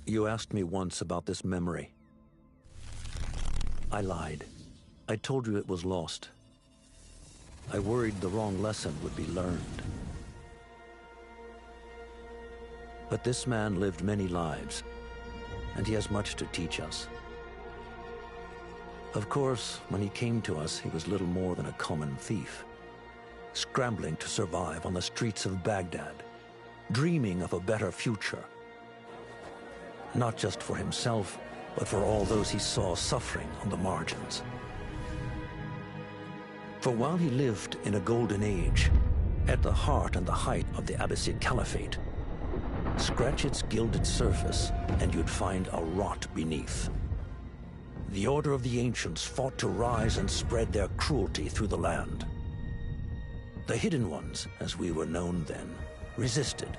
You asked me once about this memory. I lied. I told you it was lost. I worried the wrong lesson would be learned. But this man lived many lives, and he has much to teach us. Of course, when he came to us, he was little more than a common thief, scrambling to survive on the streets of Baghdad, dreaming of a better future. Not just for himself, but for all those he saw suffering on the margins. For while he lived in a golden age, at the heart and the height of the Abbasid Caliphate, scratch its gilded surface and you'd find a rot beneath. The Order of the Ancients fought to rise and spread their cruelty through the land. The Hidden Ones, as we were known then, resisted,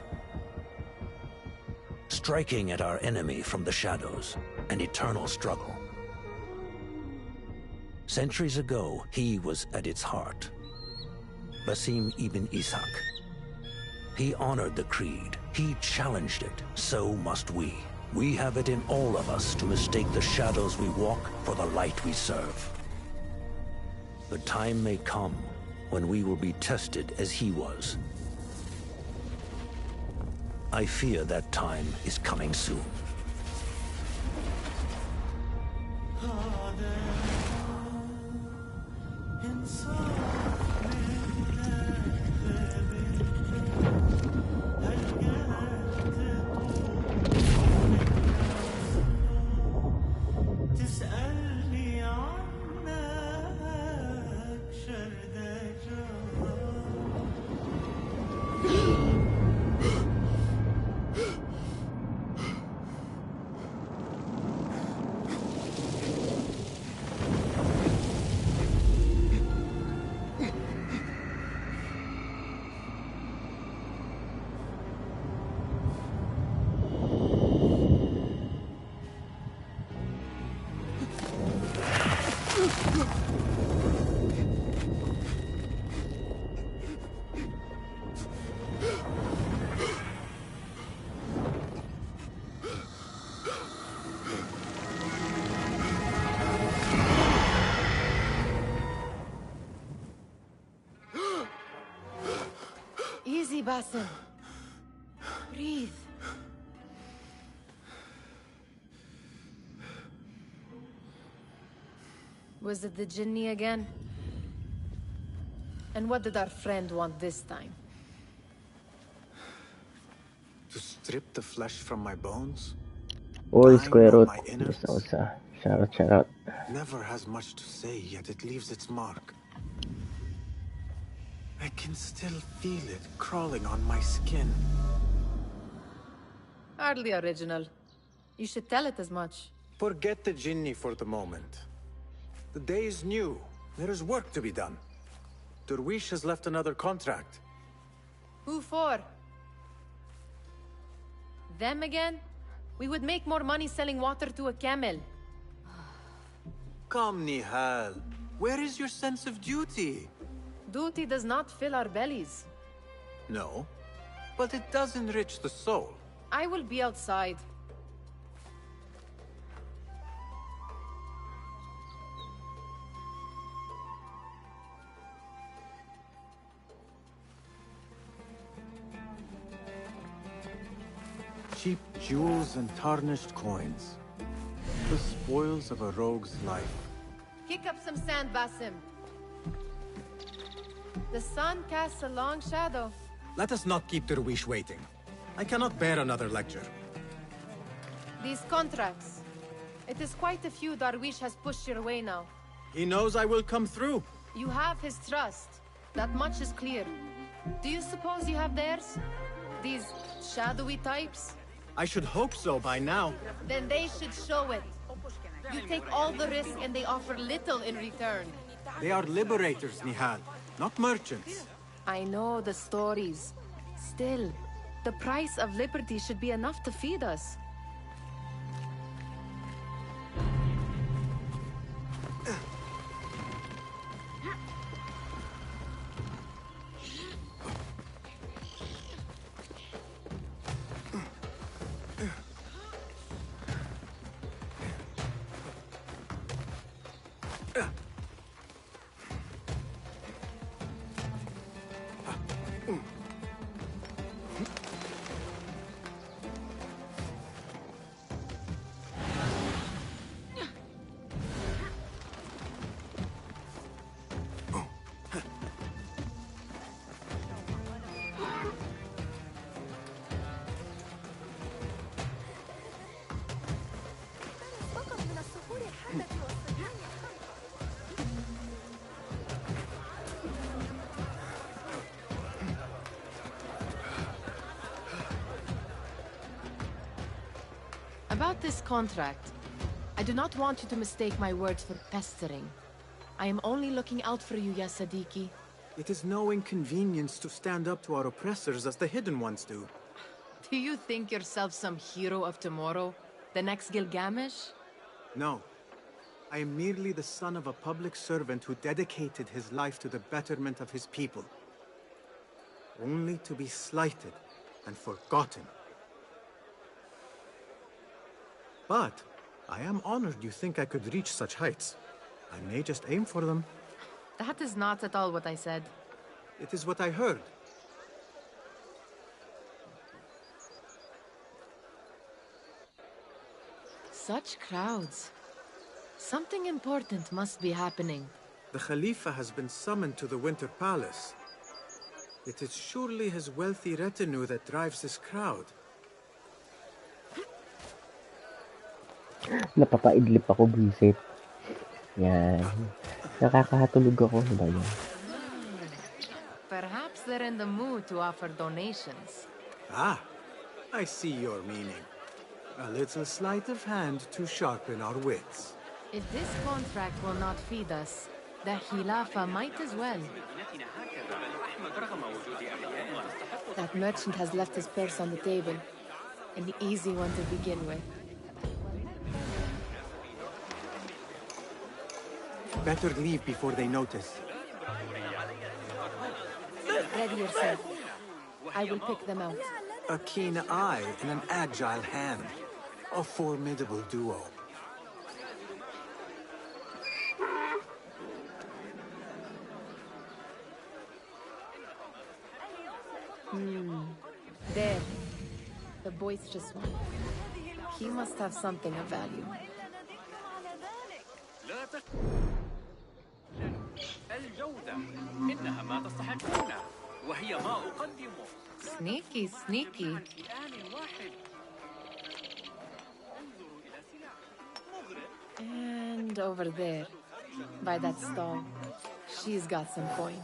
striking at our enemy from the shadows, an eternal struggle. Centuries ago, he was at its heart. Basim ibn Ishaq. He honored the creed. He challenged it. So must we. We have it in all of us to mistake the shadows we walk for the light we serve. The time may come when we will be tested as he was. I fear that time is coming soon. Easy, Basim. Breathe. Was it the Jinni again? And what did our friend want this time? To strip the flesh from my bones? Oh, Dine square on root. my innards? Shout out. Never has much to say, yet it leaves its mark. I can still feel it crawling on my skin. Hardly original. You should tell it as much. Forget the Jinni for the moment. The day is new. There is work to be done. Derwish has left another contract. Who for? Them again? We would make more money selling water to a camel. Come, Nihal. Where is your sense of duty? Duty does not fill our bellies. No, but it does enrich the soul. I will be outside. Cheap jewels and tarnished coins. The spoils of a rogue's life. Kick up some sand, Basim. The sun casts a long shadow. Let us not keep Derwish waiting. I cannot bear another lecture. These contracts. It is quite a few Darwish has pushed your way now. He knows I will come through. You have his trust. That much is clear. Do you suppose you have theirs? These shadowy types? I should hope so by now. Then they should show it. You take all the risk and they offer little in return. They are liberators, Nihal, not merchants. I know the stories. Still, the price of liberty should be enough to feed us. About this contract, I do not want you to mistake my words for pestering. I am only looking out for you, ya Siddiqui. It is no inconvenience to stand up to our oppressors as the Hidden Ones do. Do you think yourself some hero of tomorrow? The next Gilgamesh? No. I am merely the son of a public servant who dedicated his life to the betterment of his people. Only to be slighted and forgotten. But I am honored you think I could reach such heights. I may just aim for them. That is not at all what I said. It is what I heard. Such crowds. Something important must be happening. The Khalifa has been summoned to the Winter Palace. It is surely his wealthy retinue that drives this crowd. Napapaidlip ako, visit. Yan. Nakakatulog ako. Diba yan? Perhaps they're in the mood to offer donations. Ah, I see your meaning. A little sleight of hand to sharpen our wits. If this contract will not feed us, the Khilafah might as well. That merchant has left his purse on the table. An easy one to begin with. Better leave before they notice. Ready yourself. I will pick them out. A keen eye and an agile hand. A formidable duo. There. The boisterous one. He must have something of value. Sneaky, sneaky. And over there, by that stall, she's got some coin.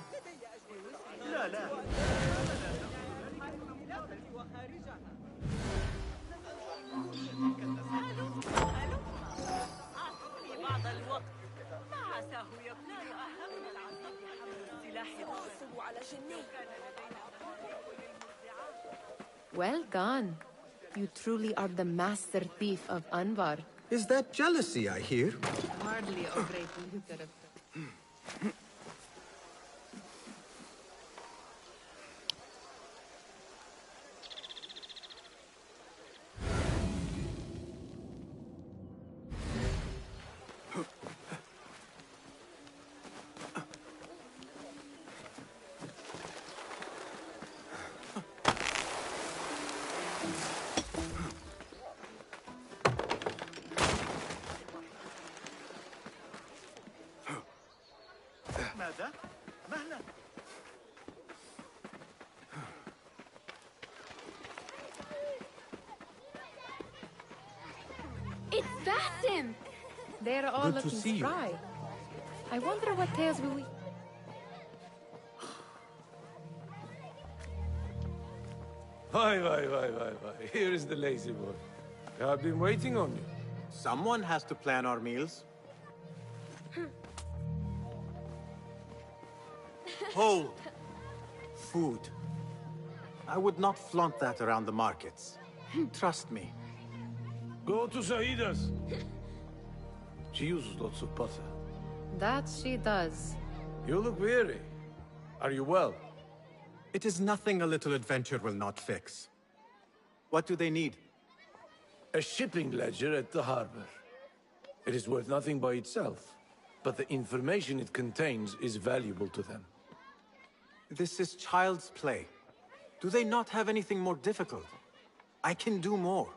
Well done. You truly are the master thief of Anvar. Is that jealousy I hear? Hardly a great looter of It's Basim! They're all Good to looking see you. spry. I wonder what tales will we... Why. Here is the lazy boy. I've been waiting on you. Someone has to plan our meals. Hold! Food. I would not flaunt that around the markets. Trust me. Go to Saida's. She uses lots of butter. That she does. You look weary. Are you well? It is nothing a little adventure will not fix. What do they need? A shipping ledger at the harbor. It is worth nothing by itself, but the information it contains is valuable to them. This is child's play. Do they not have anything more difficult? I can do more.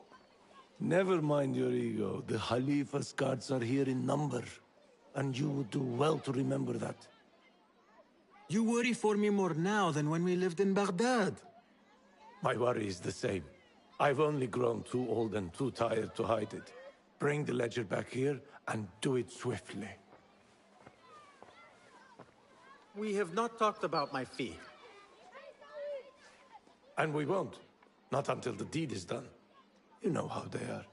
Never mind your ego. The Khalifa's guards are here in number, and you would do well to remember that. You worry for me more now than when we lived in Baghdad. My worry is the same. I've only grown too old and too tired to hide it. Bring the ledger back here, and do it swiftly. We have not talked about my fee. And we won't. Not until the deed is done. You know how they are.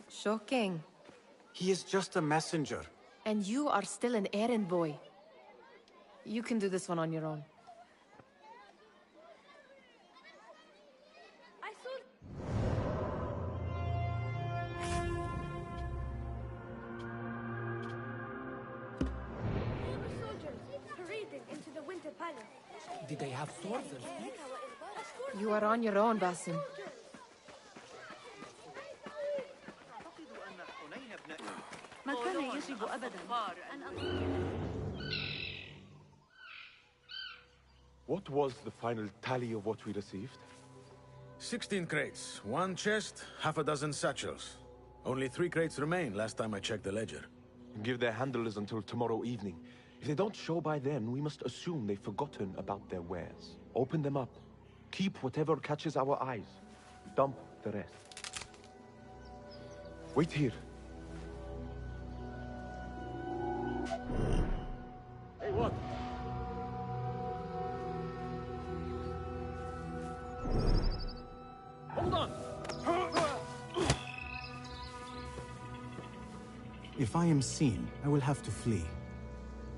Shocking. He is just a messenger. And you are still an errand boy. You can do this one on your own. Did they have swords and spears? You are on your own, Basim. ما كان يجب أبدا أن What was the final tally of what we received? 16 crates, 1 chest, half a dozen satchels. Only 3 crates remain last time I checked the ledger. Give their handlers until tomorrow evening. If they don't show by then, we must assume they've forgotten about their wares. Open them up. Keep whatever catches our eyes. Dump the rest. Wait here. Hey, what? Hold on! If I am seen, I will have to flee.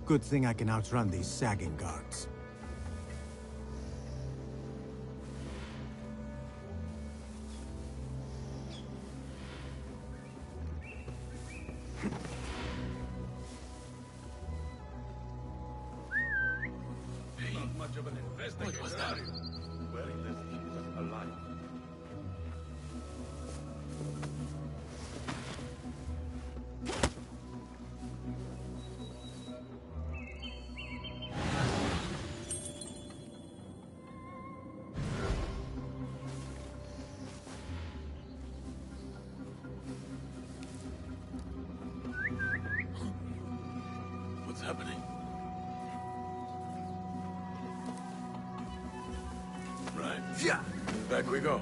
Good thing I can outrun these sagging guards. Not much of an investigator. What was that? Wearing this, he was alive. What's happening? Right. Yeah! Back we go.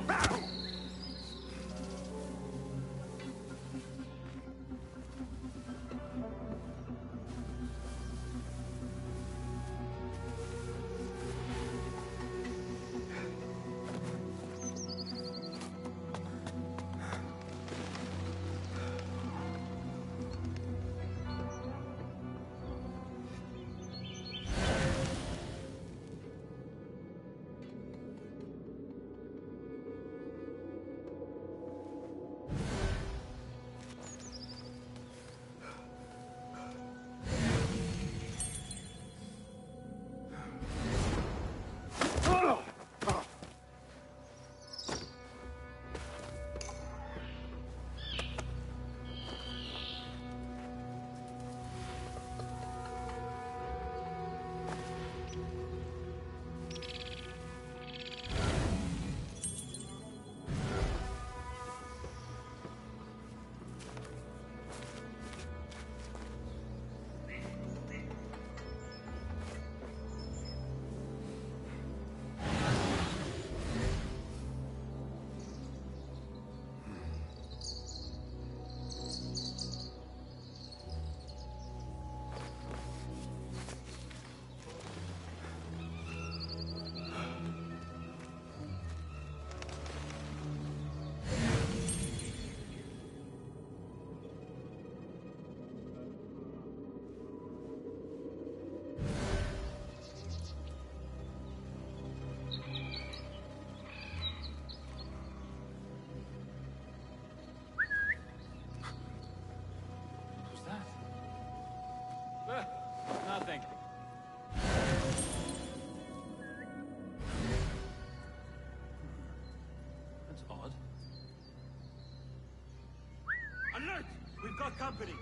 Alert! We've got company!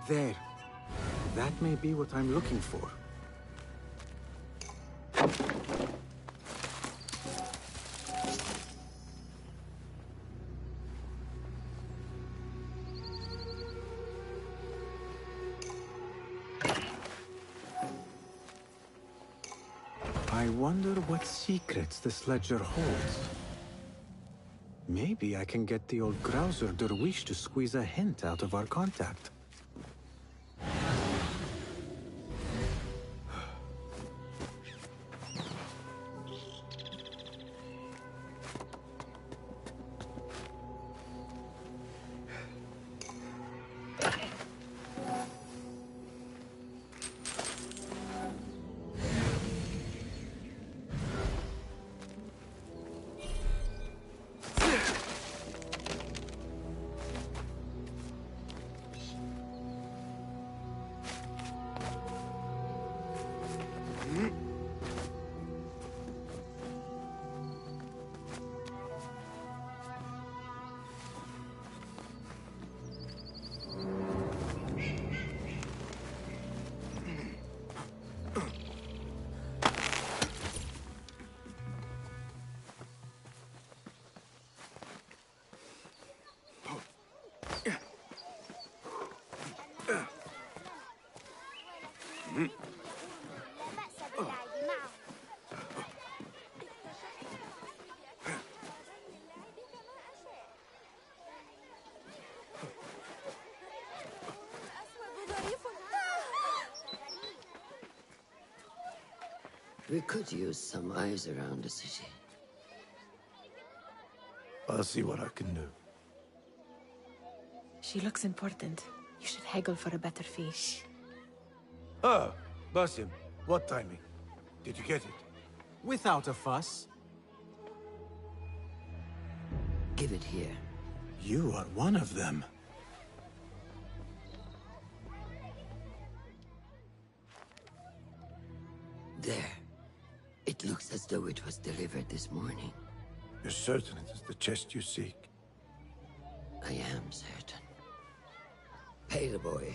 There. That may be what I'm looking for. I wonder what secrets this ledger holds. Maybe I can get the old grouser Derwish to squeeze a hint out of our contact. We could use some eyes around the city. I'll see what I can do. She looks important. You should haggle for a better fee. Ah, Basim, what timing? Did you get it? Without a fuss. Give it here. You are one of them. There. It looks as though it was delivered this morning. You're certain it is the chest you seek? I am certain. Pay the boy.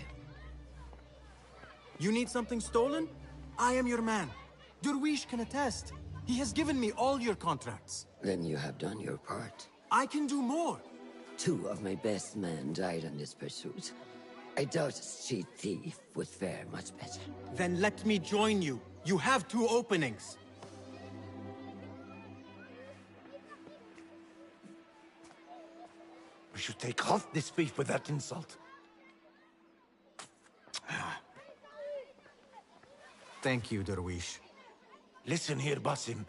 You need something stolen? I am your man. Derwish can attest. He has given me all your contracts. Then you have done your part. I can do more. 2 of my best men died on this pursuit. I doubt a street thief would fare much better. Then let me join you. You have 2 openings. We should take off this thief with that insult. Thank you, Derwish. Listen here, Basim.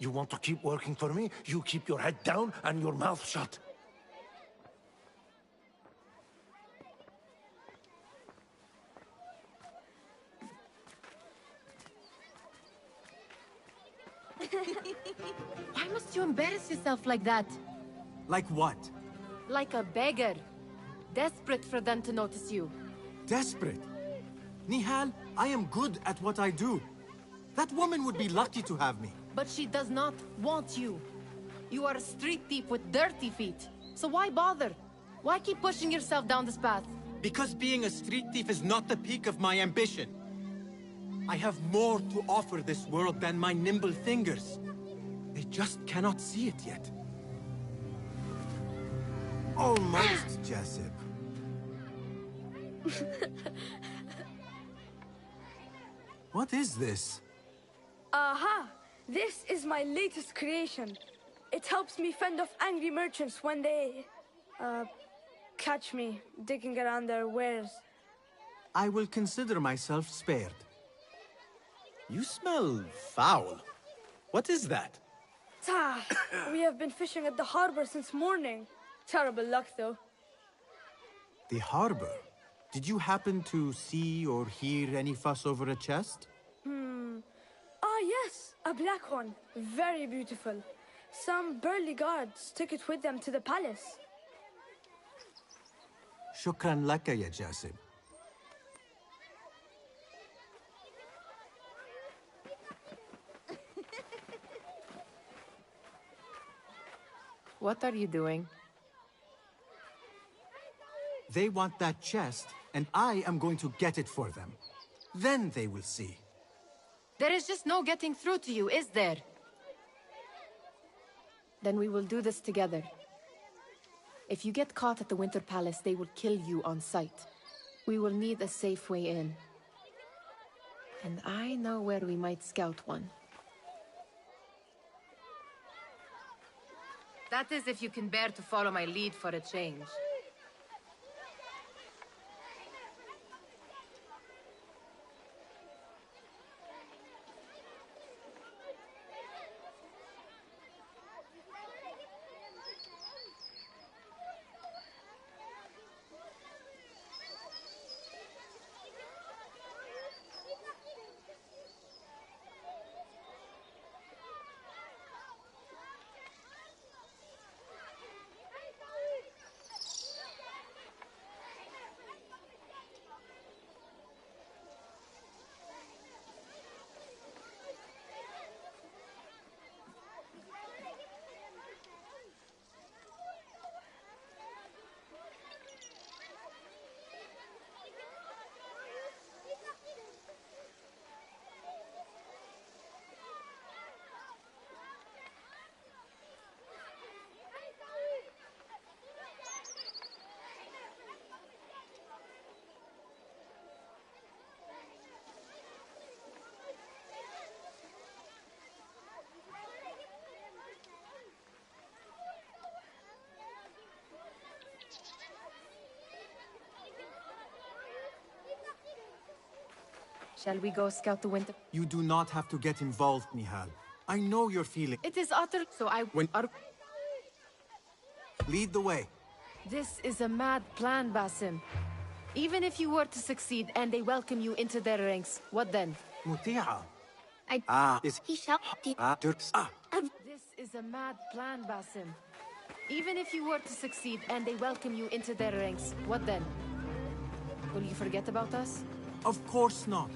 You want to keep working for me? You keep your head down and your mouth shut. Why must you embarrass yourself like that? Like what? Like a beggar. Desperate for them to notice you. Desperate? Nihal, I am good at what I do. That woman would be lucky to have me. But she does not want you. You are a street thief with dirty feet. So why bother? Why keep pushing yourself down this path? Because being a street thief is not the peak of my ambition. I have more to offer this world than my nimble fingers. They just cannot see it yet. Almost, Jessup. What is this? Aha! This is my latest creation. It helps me fend off angry merchants when they... catch me digging around their wares. I will consider myself spared. You smell foul. What is that? Tah! We have been fishing at the harbor since morning. Terrible luck, though. The harbor? Did you happen to see or hear any fuss over a chest? Ah, yes, a black one. Very beautiful. Some burly guards took it with them to the palace. Shukran laka, ya Jasib. What are you doing? They want that chest, and I am going to get it for them. Then they will see. There is just no getting through to you, is there? Then we will do this together. If you get caught at the Winter Palace, they will kill you on sight. We will need a safe way in. And I know where we might scout one. That is if you can bear to follow my lead for a change. Shall we go scout the winter? You do not have to get involved, Nihal. I know your feeling. It is utter, so I... Lead the way. This is a mad plan, Basim. Even if you were to succeed and they welcome you into their ranks, what then? Muti'a. This is a mad plan, Basim. Even if you were to succeed and they welcome you into their ranks, what then? Will you forget about us? Of course not.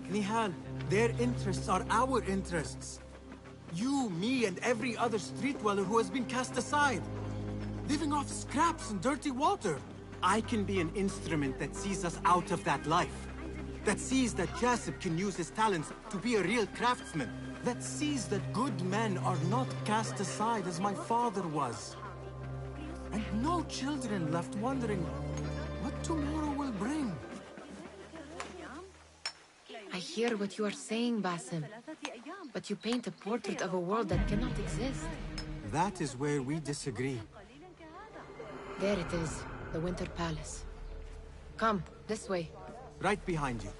Nihal, their interests are our interests. You, me, and every other street dweller who has been cast aside. Living off scraps and dirty water. I can be an instrument that sees us out of that life. That sees that Jasip can use his talents to be a real craftsman. That sees that good men are not cast aside as my father was. And no children left wondering what tomorrow will bring. I hear what you are saying, Basim. But you paint a portrait of a world that cannot exist. That is where we disagree. There it is, the Winter Palace. Come, this way. Right behind you.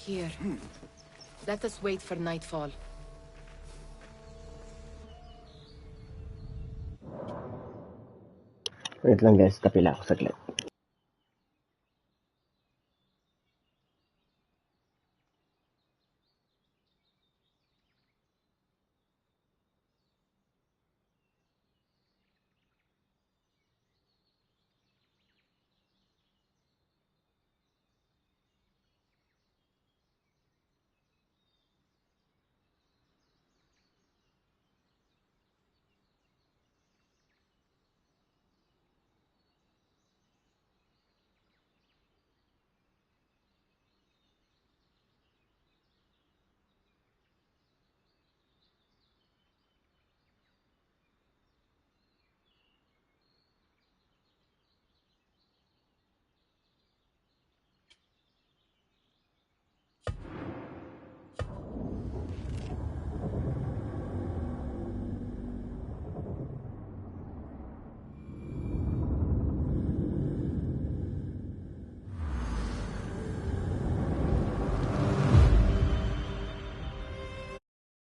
Here. Let us wait for nightfall. Wait lang guys, tapila ako saglit.